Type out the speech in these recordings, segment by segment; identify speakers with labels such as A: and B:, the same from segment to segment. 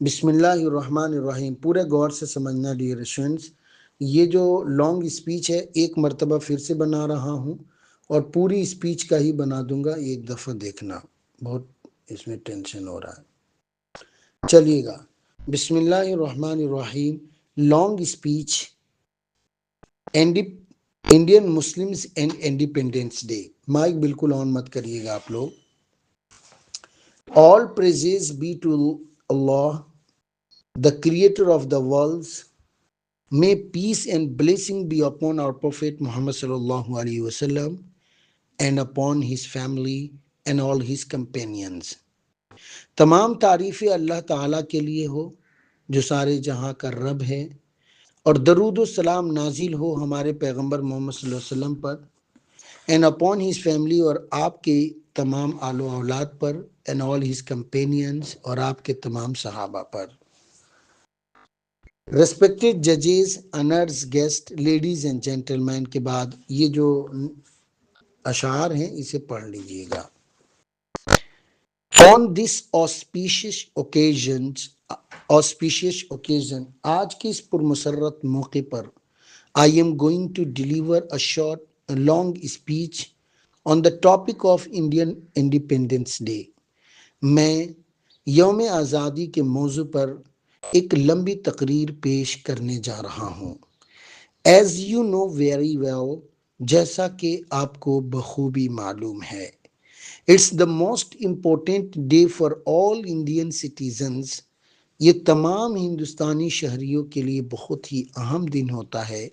A: بسم اللہ الرحمن الرحیم. پورے غور سے سمجھنا ڈیئر اسٹوڈنٹس. یہ جو لانگ اسپیچ ہے ایک مرتبہ پھر سے بنا رہا ہوں اور پوری اسپیچ کا ہی بنا دوں گا. ایک دفعہ دیکھنا, بہت اس میں ٹینشن ہو رہا ہے. چلیے گا. بسم اللہ الرحمن الرحیم. Long speech Indian Muslims and independence day. Mic بالکل آن مت کریے گا آپ لوگ. All praises be to Allah, the creator of the worlds. May peace and blessing be upon our Prophet Muhammad sallallahu alaihi wasallam and upon his family and all his companions. تمام تعریفیں اللہ تعالیٰ کے لیے ہو جو سارے جہاں کا رب ہے, اور درود و سلام نازل ہو ہمارے پیغمبر محمد صلی اللہ علیہ وسلم پر, and upon his family اور آپ کے تمام آل و اولاد پر, and all his companions اور آپ کے تمام صحابہ پر. Respected judges, honors, guests, ladies and gentlemen کے بعد یہ جو اشعار ہیں اسے پڑھ لیجئے گا. On this auspicious occasion آج کے اس پرمسرت موقع پر I am going to deliver a long speech on the topic of Indian Independence Day. میں یوم آزادی کے موضوع پر ایک لمبی تقریر پیش کرنے جا رہا ہوں. As you know very well, جیسا کہ آپ کو بخوبی معلوم ہے, it's the most important day for all Indian citizens. یہ تمام ہندوستانی شہریوں کے لیے بہت ہی اہم دن ہوتا ہے.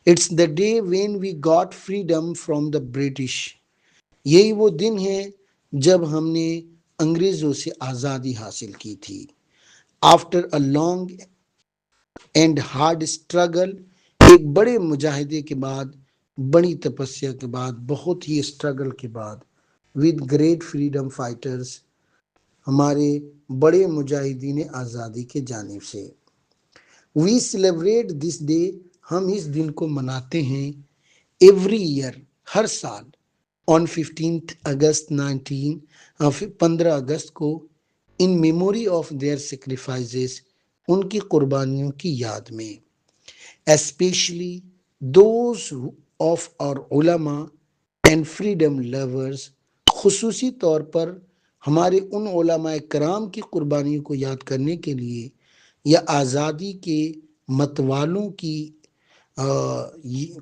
A: It's the day when we got freedom from the British. یہی وہ دن ہے جب ہم نے انگریزوں سے آزادی حاصل کی تھی. After a long and hard struggle, ایک بڑے مجاہدے کے بعد, بڑی تپسیا کے بعد, بہت ہی اسٹرگل کے بعد, with great freedom fighters, ہمارے بڑے مجاہدین آزادی کے جانب سے. We celebrate this day, ہم اس دن کو مناتے ہیں every year, ہر سال, on 15th August 15 اگست کو, in memory of their sacrifices, ان کی قربانیوں کی یاد میں. Especially those of our ulama and freedom lovers, خصوصی طور پر ہمارے ان علماء کرام کی قربانیوں کو یاد کرنے کے لیے, یا آزادی کے متوالوں کی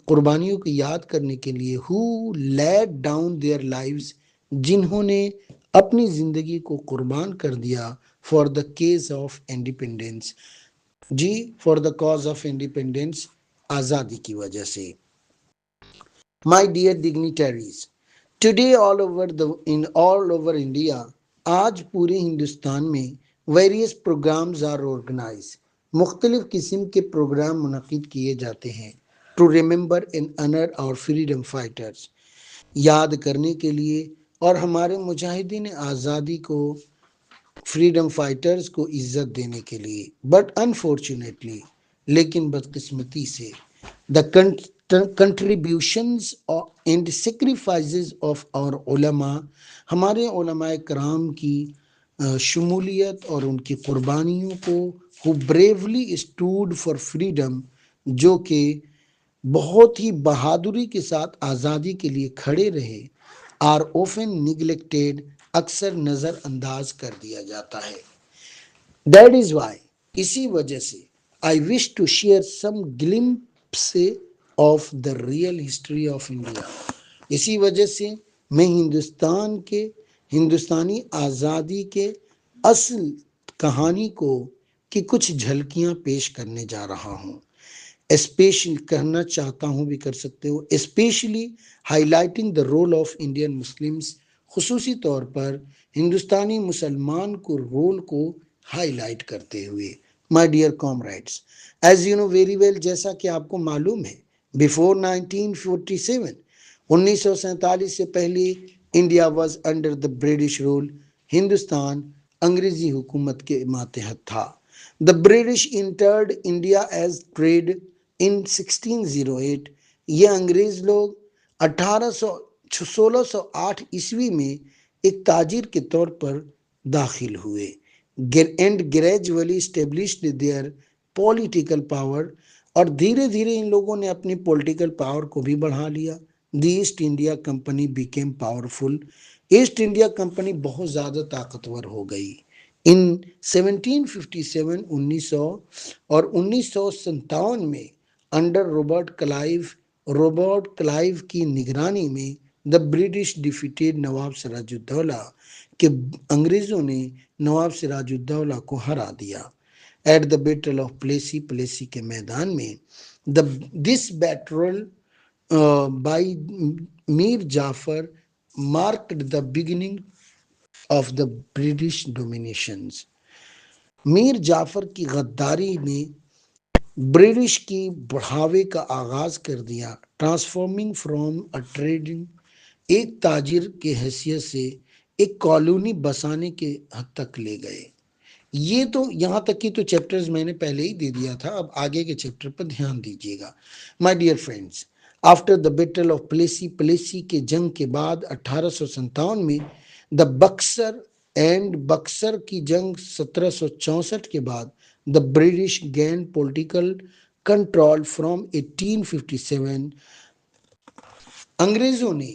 A: قربانیوں کو یاد کرنے کے لیے, who laid down their lives, جنہوں نے اپنی زندگی کو قربان کر دیا, for the cause of independence, G for the cause of independence, آزادی کی وجہ سے. My dear dignitaries, today all over India, آج پورے ہندوستان میں various programs are organized, مختلف قسم کے پروگرام منعقد کیے جاتے ہیں, to remember and honor our freedom fighters, یاد کرنے کے لیے اور ہمارے مجاہدین آزادی کو, فریڈم فائٹرز کو عزت دینے کے لیے. بٹ انفارچونیٹلی, لیکن بدقسمتی سے, the contributions and sacrifices of our علماء, ہمارے علماء کرام کی شمولیت اور ان کی قربانیوں کو, who bravely stood for freedom, جو کہ بہت ہی بہادری کے ساتھ آزادی کے لیے کھڑے رہے, are often neglected, اکثر نظر انداز کر دیا جاتا ہے. That is why, اسی وجہ سے, I wish to share some glimpse of the real history of India. اسی وجہ سے میں ہندوستانی آزادی کے اصل کہانی کی کچھ جھلکیاں پیش کرنے جا رہا ہوں. اسپیشلی کرنا چاہتا ہوں, بھی کر سکتے ہو, especially highlighting the role of Indian Muslims, خصوصی طور پر ہندوستانی مسلمان کو رول کو ہائی لائٹ کرتے ہوئے. My dear comrades, as you know very well, جیسا کہ آپ کو معلوم ہے, بیفور 1947, 1947 سے پہلے India was under the British rule, Hindustan انگریزی حکومت کے ماتحت تھا. The British entered India as trade in 1608, یہ انگریز لوگ 1608 عیسوی میں ایک تاجر کے طور پر داخل ہوئے. And gradually established their political power, اور دھیرے دھیرے ان لوگوں نے اپنی پولیٹیکل پاور کو بھی بڑھا لیا. The East India company became powerful. East India company بہت زیادہ طاقتور ہو گئی. ان 1757 1900 اور 1957 میں انڈر روبرٹ کلائیو کی نگرانی میں the British defeated Nawab Siraj ud-Daulah کہ انگریزوں نے نواب سراج الدولہ کو ہرا دیا. At the battle of Plassey کے میدان میں this betrayal by Mir Jafar marked the beginning of the British dominations. Mir Jafar کی غداری نے برٹش کی بڑھاوے کا آغاز کر دیا. ٹرانسفارمنگ فرام اے ٹریڈنگ، ایک تاجر کے حیثیت سے ایک کالونی بسانے کے حد تک لے گئے. یہ تو یہاں تک کی تو چیپٹرز میں نے پہلے ہی دے دیا تھا، اب آگے کے چیپٹر پر دھیان دیجیے گا. My dear friends, after the battle of Plassey کے جنگ کے بعد 1857 میں دا بکسر کی جنگ 1764 کے بعد the British gain political control from 1857. انگریزوں نے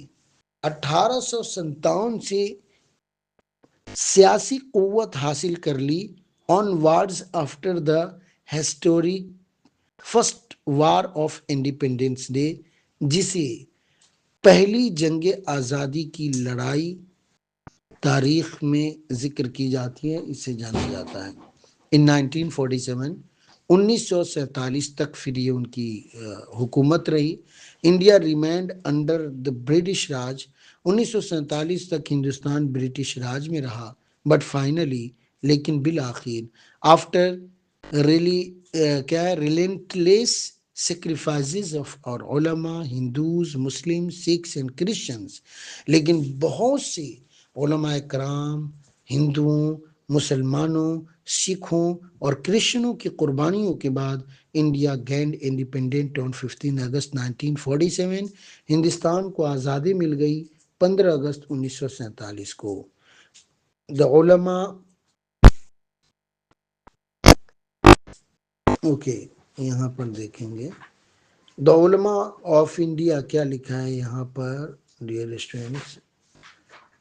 A: 1857 سے سیاسی قوت حاصل کر لی. Onwards after the historic first war of independence day, جسے پہلی جنگ آزادی کی لڑائی تاریخ میں ذکر کی جاتی ہے، اسے جانا جاتا ہے. ان 1947 1947 تک پھر یہ ان کی حکومت رہی. India remained under the British Raj. 1947 تک ہندوستان برٹش راج میں رہا. بٹ فائنلی، لیکن بالآخر، آفٹر ریلینٹلیس sacrifices of our علماء، ہندوز، مسلم، سکھس اینڈ کرسچنز، لیکن بہت سے علماء کرام، ہندوؤں، مسلمانوں، سکھوں اور کرسچنوں کی قربانیوں کے بعد انڈیا گینڈ انڈیپینڈنٹ آن 15 اگست 1947. ہندوستان کو آزادی مل گئی 15 اگست 1947 کو. دا علماء اوکے یہاں پر دیکھیں گے دا علماء آف انڈیا کیا لکھا ہے یہاں پر. ڈیئر اسٹوڈنٹس،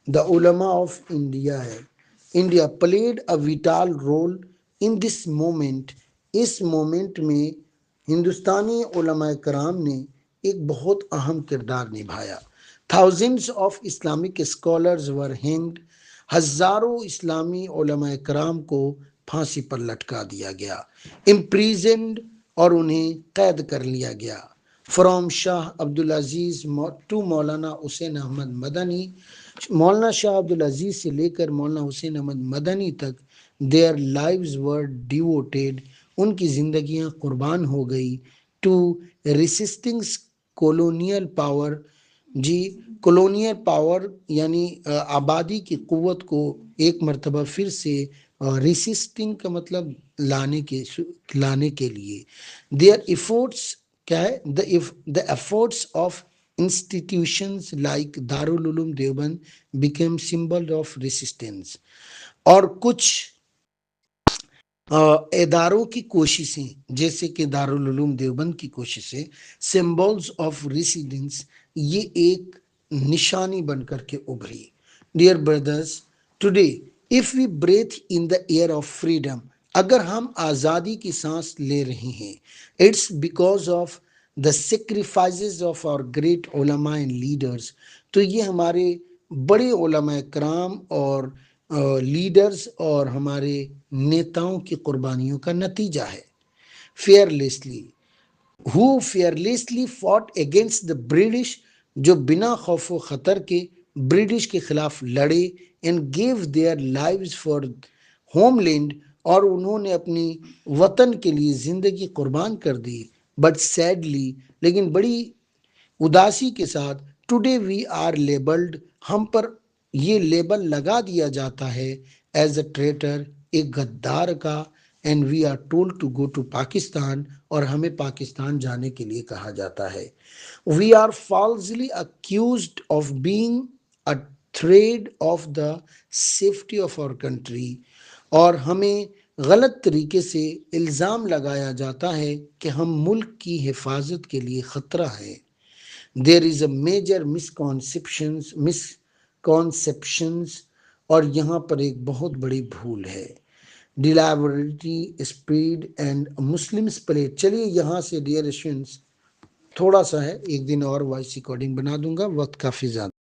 A: دا علماء آف انڈیا ہے. India played a vital role in this moment. اس مومنٹ میں ہندوستانی علماء کرام نے ایک بہت اہم کردار نبھایا. Thousands of Islamic scholars were hanged. ہزاروں اسلامی علماء کرام کو پھانسی پر لٹکا دیا گیا. امپریزنڈ، اور انہیں قید کر لیا گیا. فرام شاہ عبدالعزیز ٹو مولانا حسین احمد مدنی. مولانا شاہ عبدالعزیز سے لے کر مولانا حسین احمد مدنی تک دیئر لائیوز ور ڈیووٹیڈ. ان کی زندگیاں قربان ہو گئی. To resisting colonial power. جی، کولونیل پاور یعنی آبادی کی قوت کو ایک مرتبہ پھر سے ریسسٹنگ کا مطلب لانے کے لیے. دیئر ایفورٹس کیا ہے؟ The efforts of institutions like Darul Uloom Deoband became symbol of resistance. اور کچھ اداروں کی کوششیں جیسے کہ دارالعلوم دیوبند کی کوششیں سمبلز آف ریسیڈنس، یہ ایک نشانی بن کر کے ابھری. Dear brothers, today if we breathe in the air of freedom, اگر ہم آزادی کی سانس لے رہے ہیں، it's because of the sacrifices of our great علماء اینڈ لیڈرز. تو یہ ہمارے بڑے علماء کرام اور لیڈرز اور ہمارے نیتاؤں کی قربانیوں کا نتیجہ ہے. فیئرلیسلی فought against the British، جو بنا خوف و خطر کے برٹش کے خلاف لڑے. and gave their lives for homeland، اور انہوں نے اپنی وطن کے لیے زندگی قربان کر دی. بٹ سیڈلی، لیکن بڑی اداسی کے ساتھ، ٹوڈے وی آر لیبلڈ، ہم پر یہ لیبل لگا دیا جاتا ہے ایز اے ٹریٹر، ایک غدار کا. And we are told to go to Pakistan, اور ہمیں پاکستان جانے کے لیے کہا جاتا ہے. We are falsely accused of being a threat of the safety of our country. اور ہمیں غلط طریقے سے الزام لگایا جاتا ہے کہ ہم ملک کی حفاظت کے لیے خطرہ ہے۔ دیر از اے میجر مسکانسیپشنز، اور یہاں پر ایک بہت بڑی بھول ہے۔ ڈیلیورٹی اسپیڈ اینڈ مسلم پلیٹ۔ چلیے یہاں سے ڈیئر اسٹوڈنٹس تھوڑا سا ہے، ایک دن اور وائس ریکارڈنگ بنا دوں گا، وقت کافی زیادہ